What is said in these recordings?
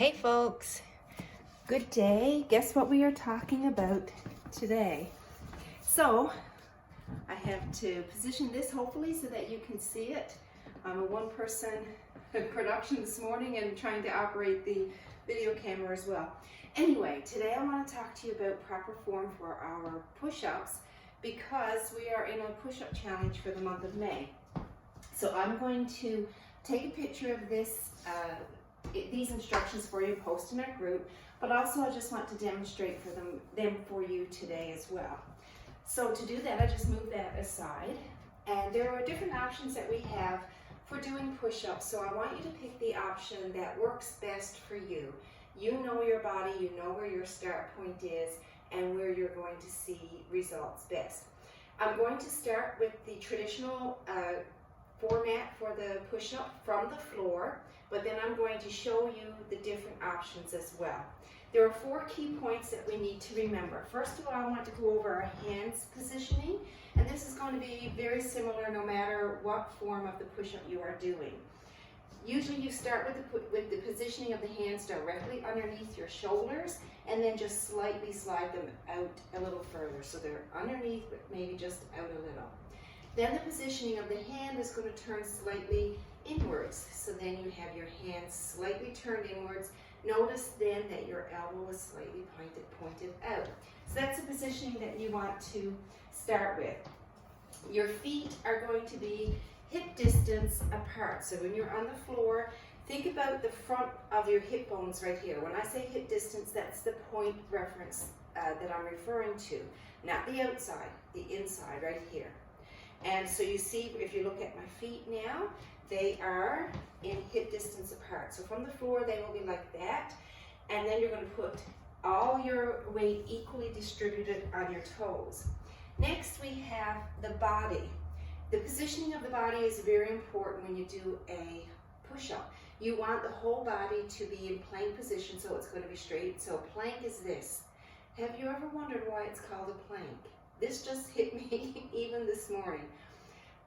Hey folks, good day. Guess what we are talking about today? So I have to position this hopefully so that you can see it. I'm a one-person production this morning and trying to operate the video camera as well. Anyway, today I want to talk to you about proper form for our push-ups because we are in a push-up challenge for the month of May. So I'm going to take a picture of this these instructions for you, post in our group, but also I just want to demonstrate for them for you today as well. So to do that, I just move that aside, and there are different options that we have for doing push-ups, so I want you to pick the option that works best for you. You know your body, you know where your start point is, and where you're going to see results best. I'm going to start with the traditional format for the push-up from the floor, but then I'm going to show you the different options as well. There are 4 key points that we need to remember. First of all, I want to go over our hands positioning, and this is going to be very similar no matter what form of the push-up you are doing. Usually you start with the positioning of the hands directly underneath your shoulders, and then just slightly slide them out a little further. So they're underneath, but maybe just out a little. Then the positioning of the hand is going to turn slightly inwards. So then you have your hands slightly turned inwards. Notice then that your elbow is slightly pointed out. So that's the positioning that you want to start with. Your feet are going to be hip distance apart. So when you're on the floor, think about the front of your hip bones right here. When I say hip distance, that's the point reference that I'm referring to. Not the outside, the inside right here. And so you see, if you look at my feet now, they are in hip distance apart. So from the floor, they will be like that. And then you're going to put all your weight equally distributed on your toes. Next, we have the body. The positioning of the body is very important when you do a push-up. You want the whole body to be in plank position, so it's going to be straight. So plank is this. Have you ever wondered why it's called a plank? This just hit me even this morning.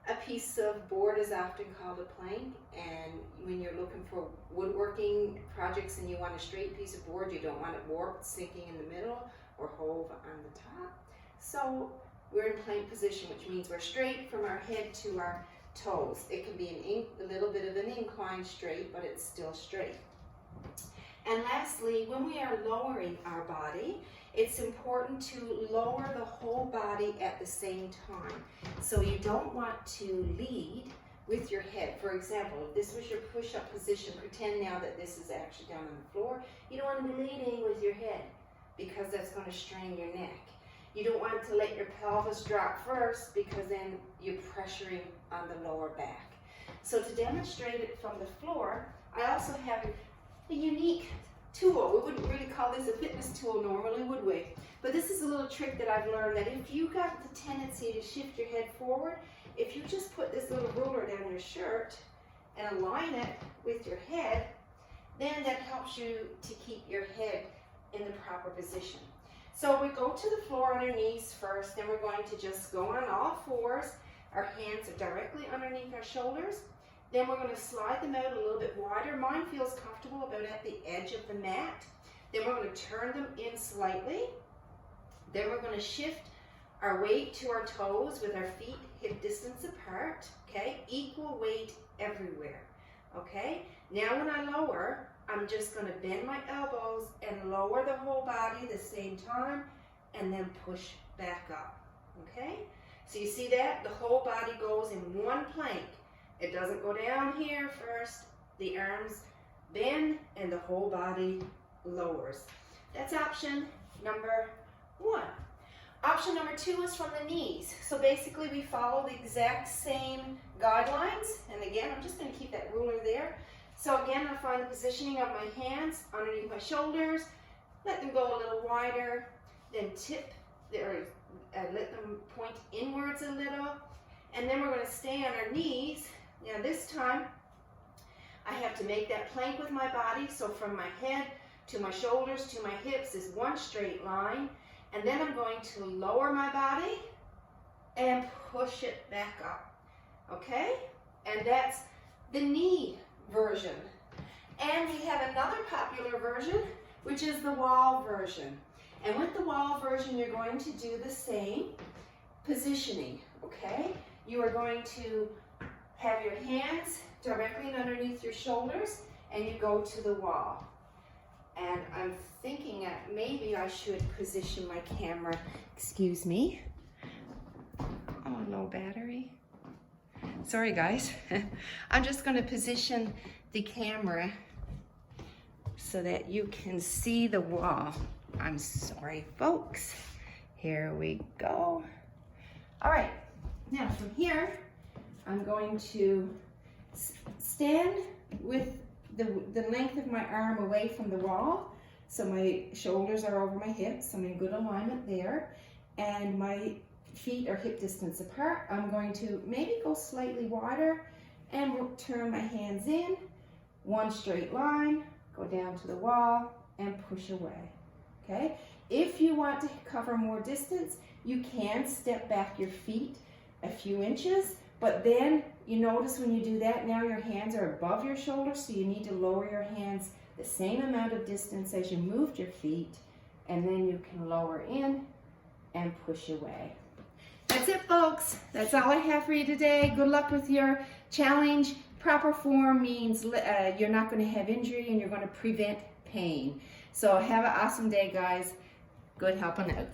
A piece of board is often called a plank, and when you're looking for woodworking projects and you want a straight piece of board, you don't want it warped, sinking in the middle, or hove on the top. So we're in plank position, which means we're straight from our head to our toes. It can be a little bit of an incline straight, but it's still straight. And lastly, when we are lowering our body, it's important to lower the whole body at the same time. So you don't want to lead with your head. For example, if this was your push-up position, pretend now that this is actually down on the floor. You don't want to be leading with your head because that's going to strain your neck. You don't want to let your pelvis drop first because then you're pressuring on the lower back. So to demonstrate it from the floor, I also have a unique tool. We wouldn't really call this a fitness tool normally, would we? But this is a little trick that I've learned, that if you got the tendency to shift your head forward, if you just put this little ruler down your shirt and align it with your head, then that helps you to keep your head in the proper position. So we go to the floor on our knees first, then we're going to just go on all fours. Our hands are directly underneath our shoulders. Then we're going to slide them out a little bit wider. Mine feels comfortable about at the edge of the mat. Then we're going to turn them in slightly. Then we're going to shift our weight to our toes with our feet hip distance apart. Okay, equal weight everywhere. Okay, now when I lower, I'm just going to bend my elbows and lower the whole body at the same time, and then push back up. Okay, so you see that? The whole body goes in one plank. It doesn't go down here first. The arms bend and the whole body lowers. That's option number 1. Option number 2 is from the knees. So basically we follow the exact same guidelines. And again, I'm just going to keep that ruler there. So again, I find the positioning of my hands underneath my shoulders. Let them go a little wider. Then tip, or let them point inwards a little. And then we're going to stay on our knees. Now this time, I have to make that plank with my body. So from my head to my shoulders to my hips is one straight line. And then I'm going to lower my body and push it back up. Okay? And that's the knee version. And we have another popular version, which is the wall version. And with the wall version, you're going to do the same positioning, okay? You are going to have your hands directly underneath your shoulders, and you go to the wall. And I'm thinking that maybe I should position my camera. Excuse me. Oh, low battery. Sorry, guys. I'm just going to position the camera so that you can see the wall. I'm sorry, folks. Here we go. All right. Now, from here, I'm going to stand with the length of my arm away from the wall, so my shoulders are over my hips. I'm in good alignment there, and my feet are hip distance apart. I'm going to maybe go slightly wider and turn my hands in, one straight line, go down to the wall and push away, okay? If you want to cover more distance, you can step back your feet a few inches, but then you notice when you do that, now your hands are above your shoulders, so you need to lower your hands the same amount of distance as you moved your feet, and then you can lower in and push away. That's it, folks. That's all I have for you today. Good luck with your challenge. Proper form means you're not going to have injury and you're going to prevent pain. So have an awesome day, guys. Good helping out.